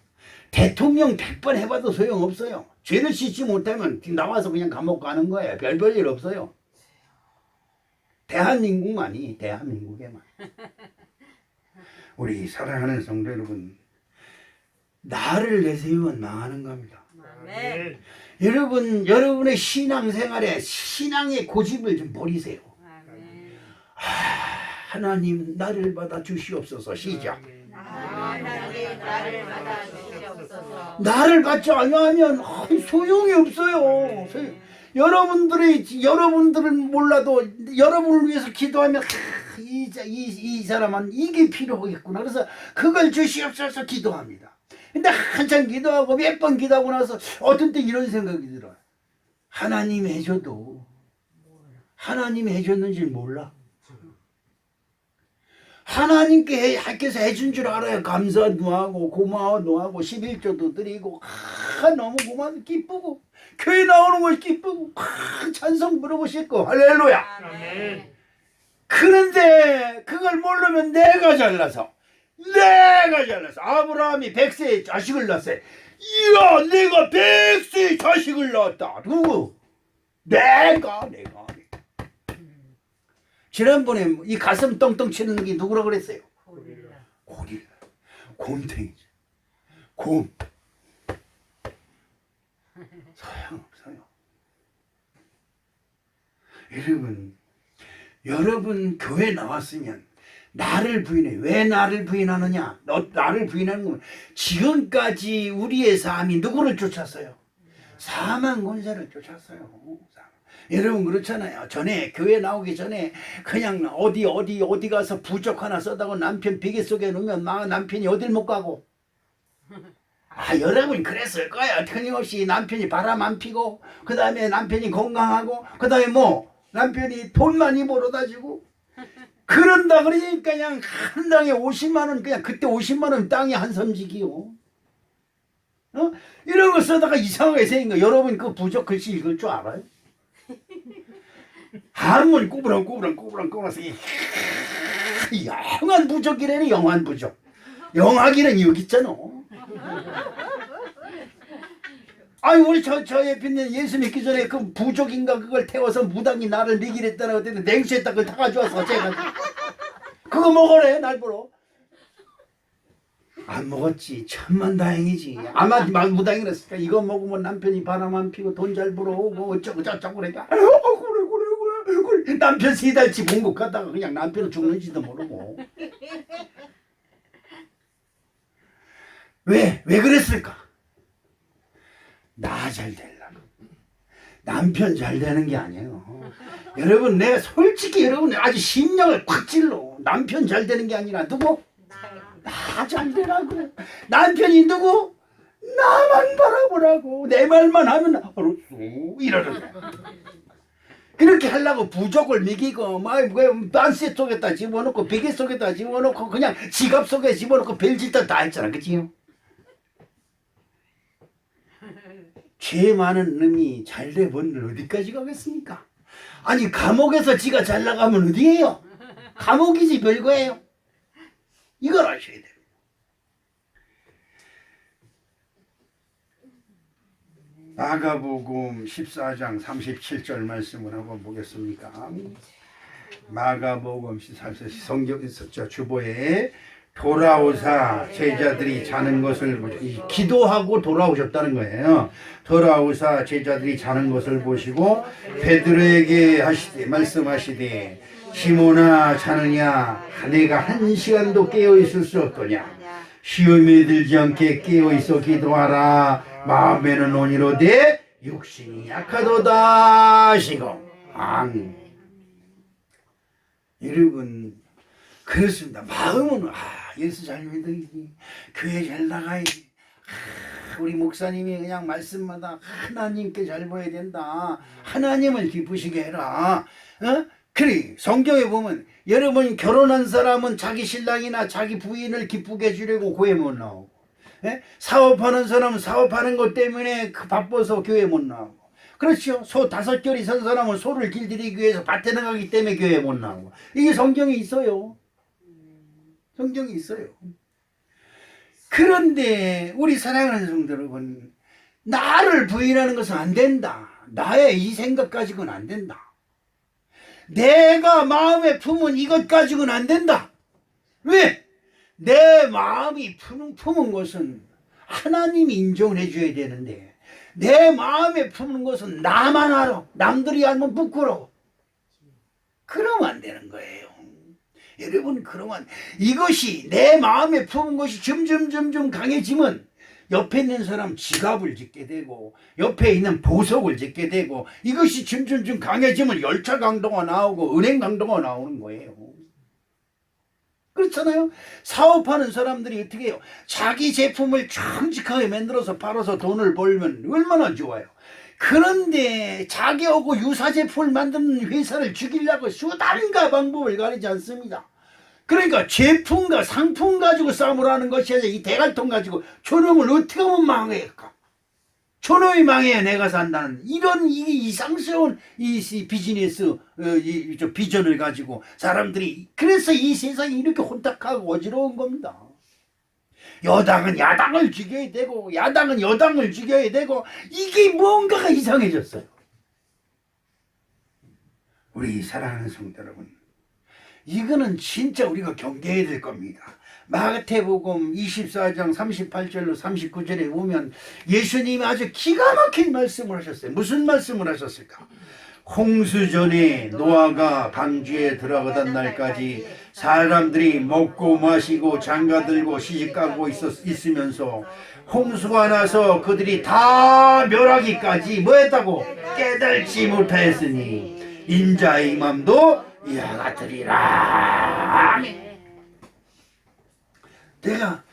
대통령 100번 해봐도 소용없어요. 죄를 씻지 못하면 나와서 그냥 감옥 가는 거예요. 별 일 없어요. 대한민국만이 대한민국에만. 우리 사랑하는 성도 여러분, 나를 내세우면 망하는 겁니다. 아멘. 여러분, 여러분의 신앙생활에 신앙의 고집을 좀 버리세요. 아멘. 하나님 나를 받아 주시옵소서. 시작. 하나님 나를 받아 주시옵소서. 나를 받지 않으면 소용이 없어요. 여러분들은 몰라도 여러분을 위해서 기도하면 이 사람은 이게 필요하겠구나. 그래서 그걸 주시옵소서 기도합니다. 근데 한참 기도하고 몇 번 기도하고 나서 어떤 때 이런 생각이 들어요. 하나님 해줘도 하나님 해줬는지 몰라. 하나님께서 해준 줄 알아요. 감사도 하고 고마워도 하고 11조도 드리고 너무 고마워 기쁘고 교회 나오는 거 기쁘고 찬송 부르고 싶고 할렐루야. 아멘. 그런데 그걸 모르면 내가 잘나서 아브라함이 100세에 자식을 낳았어요. 이야, 내가 100세에 자식을 낳았다. 누구? 내가. 지난번에 이 가슴 떵떵 치는 게 누구라 그랬어요? 고릴라. 곰탱이지. 곰. 소용없어요. 여러분 교회 나왔으면 나를 부인해. 왜 나를 부인하느냐? 나를 부인하는 건 지금까지 우리의 삶이 누구를 쫓았어요? 사망 권세를 쫓았어요. 여러분 그렇잖아요. 전에 교회 나오기 전에 그냥 어디 가서 부적 하나 써다고 남편 베개 속에 놓으면 남편이 어딜 못 가고. 여러분 그랬을 거야. 틀림없이 남편이 바람 안 피고 그 다음에 남편이 건강하고 그 다음에 남편이 돈 많이 벌어다 주고 그런다 그러니까 그냥 한 당에 50만 원 그냥 그때 50만 원 땅에 한 섬지기요. 이런 거 써다가 이상하게 생긴 거. 여러분 그 부적 글씨 읽을 줄 알아요? 한문 꾸부렁 써서 영한 부적이래는 영한 부적. 영하기는 여기 있잖아. 우리 저 옆에 있는 예수 믿기 전에 그 부족인가 그걸 태워서 무당이 나를 먹이랬다나 그랬더니 냉수에다 그걸 다 가져와서 제가 그거 먹으래 날 보러. 안 먹었지. 천만다행이지. 아마 무당이랬을까. 이거 먹으면 남편이 바람 안 피고 돈 잘 벌어오고 어쩌고 저쩌고 그러니까 그래. 남편 3달치 공급 갔다가 그냥 남편은 죽는지도 모르고. 왜 그랬을까? 나 잘 되려고. 남편 잘 되는 게 아니에요. 여러분 내가 솔직히 여러분 아주 심령을 콱 찔러. 남편 잘 되는 게 아니라 누구? 나 잘 되라고. 남편이 누구? 나만 바라보라고. 내 말만 하면 알았어 이러는 거야. 그렇게 하려고 부족을 먹이고 막 딴세 속에다 집어넣고 베개 속에다 집어넣고 그냥 지갑 속에 집어넣고 별짓도 다 했잖아. 그치요? 죄 많은 놈이 잘돼 본들 어디까지 가겠습니까? 아니 감옥에서 지가 잘 나가면 어디예요? 감옥이지 별거예요. 이걸 아셔야 돼요. 마가복음 14장 37절 말씀을 한번 보겠습니까? 마가복음 14장 성경에서 주보에 돌아오사 제자들이 자는 것을 기도하고 돌아오셨다는 거예요. 돌아오사 제자들이 자는 것을 보시고 베드로에게 말씀하시되 시몬아 자느냐 내가 1시간도 깨어 있을 수 없더냐 시험에 들지 않게 깨어 있어 기도하라 마음에는 온이로되 육신이 약하도다 하시고 여러분 그렇습니다. 마음은 예수 잘 믿어야지 교회 잘 나가야지 우리 목사님이 그냥 말씀마다 하나님께 잘 보여야 된다. 하나님을 기쁘시게 해라. 그래 성경에 보면 여러분 결혼한 사람은 자기 신랑이나 자기 부인을 기쁘게 해주려고 교회 못 나오고 사업하는 사람은 사업하는 것 때문에 바빠서 교회 못 나오고 그렇죠. 소 5결이 선 사람은 소를 길들이기 위해서 밭에 나가기 때문에 교회 못 나오고 이게 성경에 있어요. 성경이 있어요. 그런데 우리 사랑하는 성도 여러분 나를 부인하는 것은 안 된다. 나의 이 생각 가지고는 안 된다. 내가 마음에 품은 이것 가지고는 안 된다. 왜? 내 마음이 품은 것은 하나님이 인정을 해줘야 되는데 내 마음에 품은 것은 나만 알아. 남들이 알면 부끄러워. 그러면 안 되는 거예요. 여러분 그러면 이것이 내 마음에 품은 것이 점점 강해지면 옆에 있는 사람 지갑을 짓게 되고 옆에 있는 보석을 짓게 되고 이것이 점점 강해지면 열차 강도가 나오고 은행 강도가 나오는 거예요. 그렇잖아요. 사업하는 사람들이 어떻게 해요? 자기 제품을 정직하게 만들어서 팔아서 돈을 벌면 얼마나 좋아요. 그런데 자기하고 유사 제품을 만드는 회사를 죽이려고 수단과 방법을 가리지 않습니다. 그러니까 제품과 상품 가지고 싸움을 하는 것이 아니라 이 대갈통 가지고 저놈을 어떻게 하면 망해할까? 저놈이 망해야 내가 산다는 이런 이상스러운 이 비즈니스 비전을 가지고 사람들이 그래서 이 세상이 이렇게 혼탁하고 어지러운 겁니다. 여당은 야당을 죽여야 되고 야당은 여당을 죽여야 되고 이게 뭔가가 이상해졌어요. 우리 사랑하는 성도 여러분 이거는 진짜 우리가 경계해야 될 겁니다. 마태복음 24장 38절로 39절에 보면 예수님이 아주 기가 막힌 말씀을 하셨어요. 무슨 말씀을 하셨을까? 홍수전에 노아가 방주에 들어가던 날까지 사람들이 먹고 마시고 장가들고 시집가고 있으면서 홍수가 나서 그들이 다 멸하기까지 뭐 했다고? 깨달지 못하였으니 인자의 임함도 이와 같으리라. 내가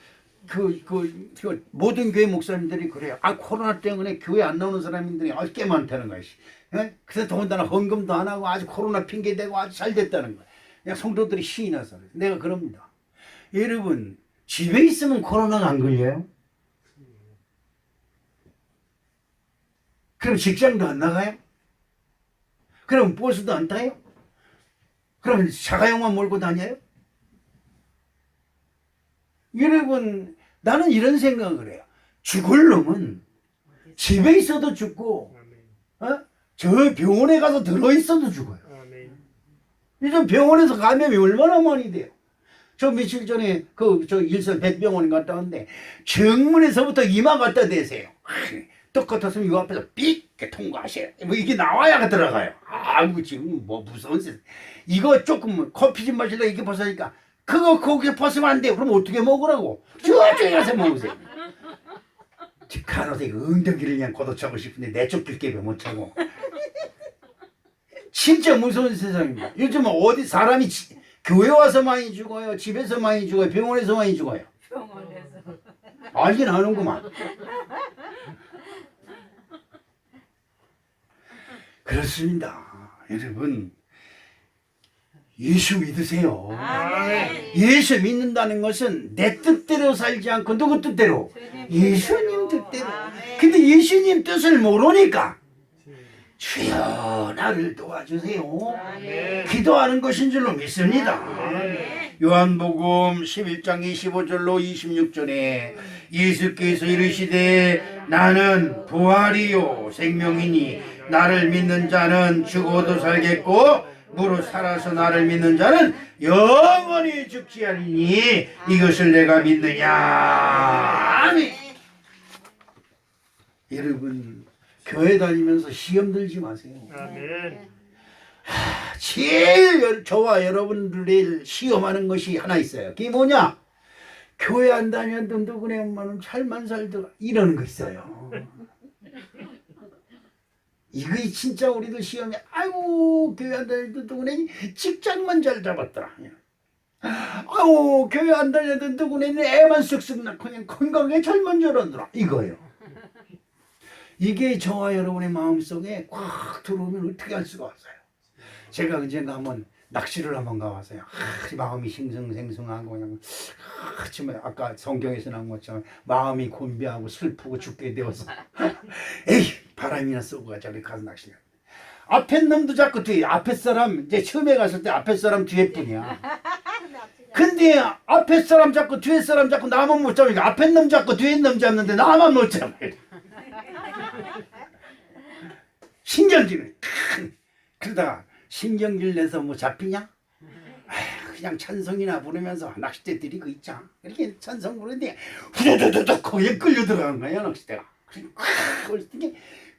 모든 교회 목사님들이 그래요. 코로나 때문에 교회 안 나오는 사람들이 아주 꽤 많다는 거야. 그래서 더군다나 헌금도 안 하고 아주 코로나 핑계대고 아주 잘 됐다는 거야. 그냥 성도들이 신이 나서 내가 그럽니다. 여러분 집에 있으면 코로나가 안 걸려요? 그럼 직장도 안 나가요? 그럼 버스도 안 타요? 그럼 자가용만 몰고 다녀요? 여러분 나는 이런 생각을 해요. 죽을 놈은 집에 있어도 죽고 저 병원에 가서 들어있어도 죽어요. 요즘 병원에서 감염이 얼마나 많이 돼요. 저 며칠 전에 저 일선 백병원 갔다 왔는데 정문에서부터 이마 갖다 대세요. 똑같았으면 이 앞에서 삑 통과하셔요. 뭐 이게 나와야 들어가요. 지금 뭐 무서운 세. 이거 조금 커피 좀 마실래 이렇게 벗으니까 그거 거기서 벗으면 안 돼요. 그럼 어떻게 먹으라고? 저쪽에 가서 먹으세요. 간호사 엉덩이를 그냥 걷어차고 싶은데 내 쪽 길게 못 차고. 진짜 무서운 세상입니다. 요즘은 어디 사람이 교회 와서 많이 죽어요? 집에서 많이 죽어요? 병원에서 많이 죽어요? 병원에서. 알긴 아는구만. 그렇습니다. 여러분, 예수 믿으세요. 아멘. 예수 믿는다는 것은 내 뜻대로 살지 않고 누구 뜻대로? 예수님 뜻대로. 아멘. 근데 예수님 뜻을 모르니까 주여 나를 도와주세요. 아멘. 기도하는 것인 줄로 믿습니다. 아멘. 요한복음 11장 25절로 26절에 예수께서 이르시되 나는 부활이요 생명이니 나를 믿는 자는 죽어도 살겠고 무릇 살아서 나를 믿는 자는 영원히 죽지 않으니 이것을 내가 믿느냐. 아멘. 여러분 교회 다니면서 시험 들지 마세요. 아멘. 제일 저와 여러분들을 시험하는 것이 하나 있어요. 그게 뭐냐? 교회 안 다녀도 누구네 엄마는 잘만 살더라 이러는 거 있어요. 이거 진짜 우리들 시험에 아이고 교회 안 다녀도 누구네 직장만 잘 잡았더라. 아이고 교회 안 다녀도 누구네 애만 쓱쓱 낳고 그냥 건강에 잘만 자라더라 이거예요. 이게 저와 여러분의 마음속에 꽉 들어오면 어떻게 할 수가 없어요. 제가 언젠가 한번 낚시를 한번 가봤어요. 마음이 싱숭생숭하고 그냥 정말 아까 성경에서 나온 것처럼 마음이 곤비하고 슬프고 죽게 되어서 에이 바람이나 쏘고 가자 우리 가서 낚시를. 앞에 놈도 자꾸 뒤에 앞에 사람 이제 처음에 갔을 때 앞에 사람 뒤에 뿐이야. 근데 앞에 사람 잡고 뒤에 사람 잡고 나만 못 잡으니까 앞에 놈 잡고 뒤에 놈 잡는데 나만 못 잡아. 신경질을 그러다가 신경질 내서 뭐 잡히냐? 아휴, 그냥 찬송이나 부르면서 낚싯대들이 그 있잖아. 이렇게 찬송 부르는데 후두두두둑 거기에 끌려 들어가는 거야 낚싯대가.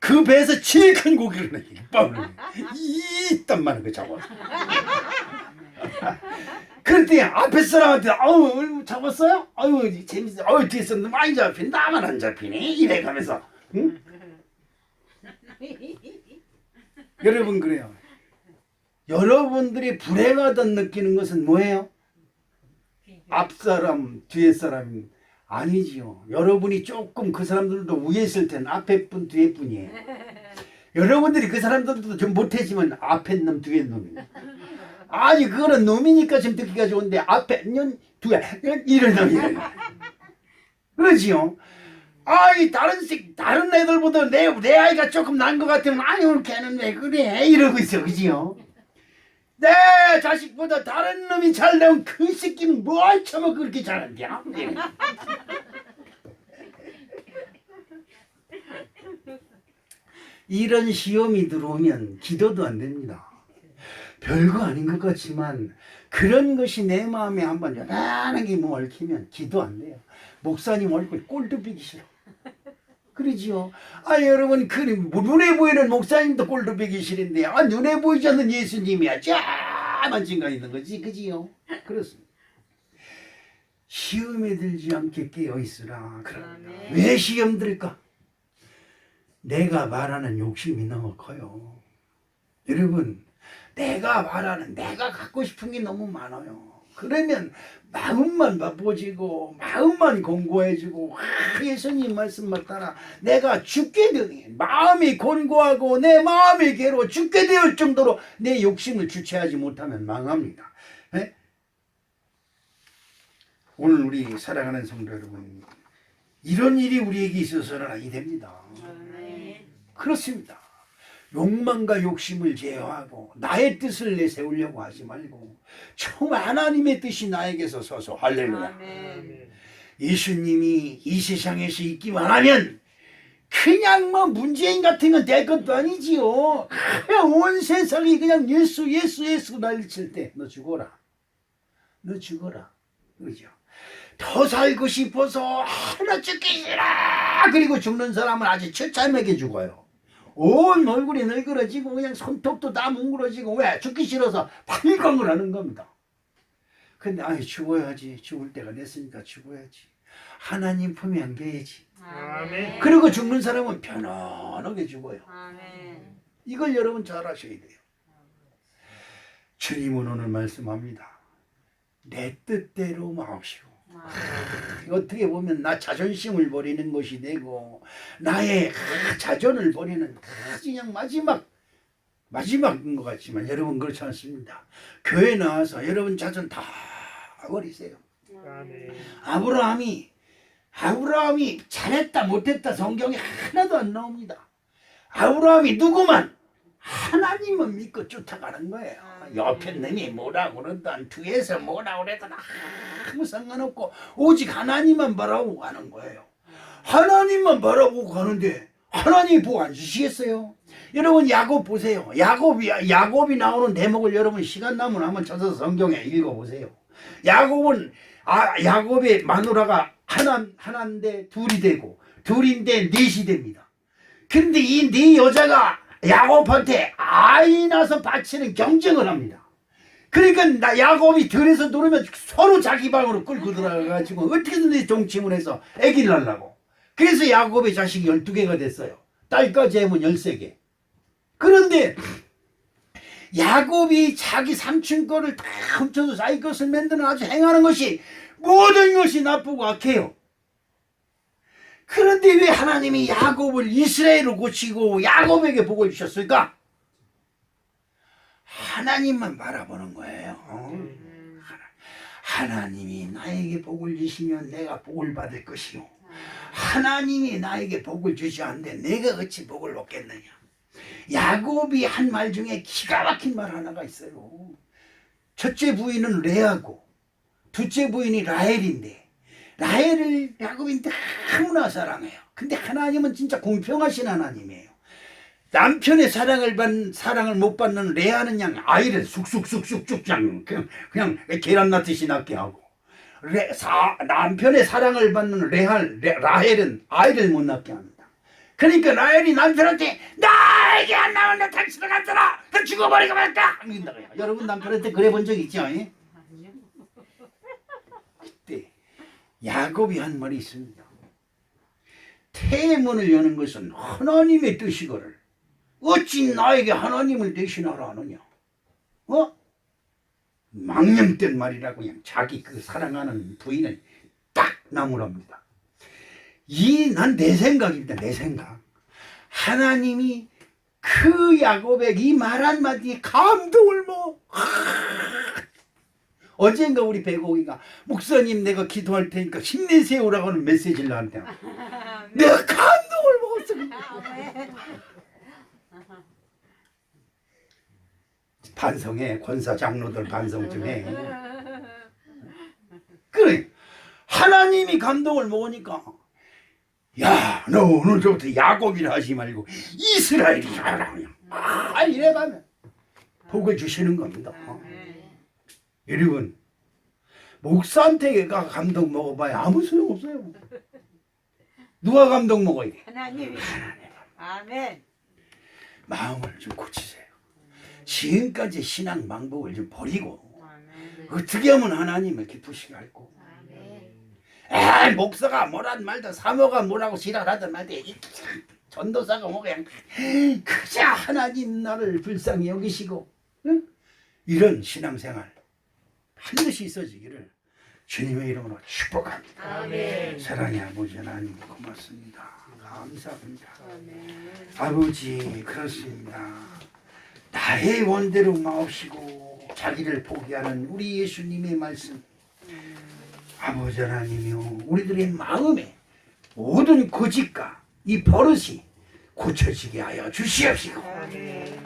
그 배에서 제일 큰 고기를 내게 이딴만한 거 잡아. 그랬더니 앞에 사람한테 아우 잡았어요? 아유 재밌어. 아유 뒤에 사람 많이 잡히네. 나만 안 잡히네. 이래가면서 응? 여러분 그래요. 여러분들이 불행하다 느끼는 것은 뭐예요? 앞사람 뒤에 사람 아니지요. 여러분이 조금 그 사람들도 위에 있을 때는 앞에 분 뒤에 분이에요. 여러분들이 그 사람들도 좀 못해지면 앞에 놈 뒤에 놈이에요. 아니 그거는 놈이니까 좀 듣기가 좋은데 앞에 년 뒤에 이런 놈이에요. 그러지요. 아이 다른 애들보다 내 아이가 조금 난 것 같으면 아유 걔는 왜 그래 이러고 있어. 그지요. 내 자식보다 다른 놈이 잘 나온 그 새끼는 뭘 처먹 그렇게 잘한냐. 이런 시험이 들어오면 기도도 안 됩니다. 별거 아닌 것 같지만 그런 것이 내 마음에 한번 연연하게 뭐 얽히면 기도 안 돼요. 목사님 얼굴 꼴도 보기 싫어. 그러지요. 아 여러분 그 눈에 보이는 목사님도 꼴도 보기 싫은데 아 눈에 보이지 않는 예수님이야 짜만 증가 있는 거지. 그지요. 그렇습니다. 시험에 들지 않게 깨어 있으라. 그럽니다. 왜 시험 들까? 내가 말하는 욕심이 너무 커요. 여러분 내가 말하는 내가 갖고 싶은 게 너무 많아요. 그러면 마음만 바빠지고 마음만 공고해지고 예수님 말씀만 따라 내가 죽게 되니 마음이 곤고하고 내 마음이 괴로워 죽게 될 정도로 내 욕심을 주체하지 못하면 망합니다. 에? 오늘 우리 사랑하는 성도 여러분 이런 일이 우리에게 있어서는 아니 됩니다. 그렇습니다. 욕망과 욕심을 제어하고 나의 뜻을 내세우려고 하지 말고 총 하나님의 뜻이 나에게서 서서 할렐루야. 아멘. 예수님이 이 세상에서 있기만 하면 그냥 뭐 문재인 같은 건 될 것도 아니지요. 그냥 온 세상이 그냥 예수 예수 예수 난리칠 때 너 죽어라. 너 죽어라. 그죠? 더 살고 싶어서 하나 죽기 싫어. 그리고 죽는 사람은 아주 처참하게 죽어요. 온 얼굴이 늙어지고 그냥 손톱도 다 뭉그러지고 왜? 죽기 싫어서 발광을 하는 겁니다. 근데 아이 죽어야지. 죽을 때가 됐으니까 죽어야지. 하나님 품에 안겨야지. 아멘. 그리고 죽는 사람은 편안하게 죽어요. 아멘. 이걸 여러분 잘 아셔야 돼요. 주님은 오늘 말씀합니다. 내 뜻대로 마옵시고. 어떻게 보면 나 자존심을 버리는 것이 되고 나의 자존을 버리는 그냥 마지막인 것 같지만 여러분 그렇지 않습니다. 교회 나와서 여러분 자존 다 버리세요. 아멘. 아브라함이 잘했다 못했다 성경에 하나도 안 나옵니다. 아브라함이 누구만 하나님은 믿고 쫓아가는 거예요. 옆에 놈이 뭐라 그러든 뒤에서 뭐라 그러든 아무 상관없고 오직 하나님만 바라보고 가는 거예요. 하나님만 바라보고 가는데 하나님이 복 안 주시겠어요? 여러분 야곱 보세요. 야곱이 나오는 대목을 여러분 시간 나면 한번 찾아서 성경에 읽어보세요. 야곱의 마누라가 하나인데 둘이 되고 둘인데 넷이 됩니다. 그런데 이 네 여자가 야곱한테 아이 낳아서 바치는 경쟁을 합니다. 그러니까 야곱이 들에서 누르면 서로 자기 방으로 끌고 들어가가지고 어떻게든 종침을 해서 아기를 낳으려고. 그래서 야곱의 자식이 12개가 됐어요. 딸까지 하면 13개. 그런데 야곱이 자기 삼촌 거를 다 훔쳐서 자기 것을 만드는 아주 행하는 것이 모든 것이 나쁘고 악해요. 그런데 왜 하나님이 야곱을 이스라엘로 고치고 야곱에게 복을 주셨을까? 하나님만 바라보는 거예요. 하나님이 나에게 복을 주시면 내가 복을 받을 것이요. 하나님이 나에게 복을 주지 않는데 내가 어찌 복을 얻겠느냐. 야곱이 한 말 중에 기가 막힌 말 하나가 있어요. 첫째 부인은 레아고 둘째 부인이 라헬인데 라헬을 야곱이 너무나 사랑해요. 근데 하나님은 진짜 공평하신 하나님이에요. 남편의 사랑을 못 받는 레아는 그냥 아이를 쑥쑥쑥쑥 그냥 계란 낳듯이 낳게 하고 남편의 사랑을 받는 라헬은 아이를 못 낳게 합니다. 그러니까 라헬이 남편한테 나에게 안 나온다 당신을 갖더라 너 죽어버리고 말까 이런다고요. 여러분 남편한테 그래 본 적 있죠? 그때 야곱이 한 말이 있습니다. 태문을 여는 것은 하나님의 뜻이거늘 어찌 나에게 하나님을 대신하라 하느냐. 망령된 말이라고 그냥 자기 그 사랑하는 부인을 딱 나무랍니다. 난 내 생각입니다. 내 생각. 하나님이 그 야곱에게 이 말 한마디에 감동을 언젠가 우리 배고기가 목사님 내가 기도할 테니까 힘내세요라고 하는 메시지를 나한테 내가 감동을 먹었어. 반성해. 권사 장로들 반성 좀 해. 그래 하나님이 감동을 먹으니까 야 너 오늘부터 야곱이라 하지 말고 이스라엘이라 하라 그냥 이래가면 복을 주시는 겁니다. 여러분 목사한테 감동 먹어봐야 아무 소용 없어요. 누가 감동 먹어야 돼? 하나님. 아멘. 마음을 좀 고치세요. 지금까지 신앙 방법을 좀 버리고 어떻게 하면 하나님을 기쁘시게 할고 목사가 뭐란 말든 사모가 뭐라고 지랄하든 말든 전도사가 뭐 그냥 그저 하나님 나를 불쌍히 여기시고 이런 신앙생활 반드시 있어지기를 주님의 이름으로 축복합니다. 아멘. 사랑의 아버지 하나님 고맙습니다. 감사합니다. 아버지 그렇습니다. 나의 원대로 마옵시고 자기를 포기하는 우리 예수님의 말씀 아버지 하나님이요 우리들의 마음에 모든 고집과 이 버릇이 고쳐지게 하여 주시옵시고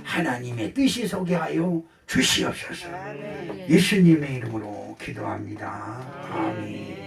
하나님의 뜻이 서게 하여 주시옵소서. 예수님의 이름으로 기도합니다. 아멘.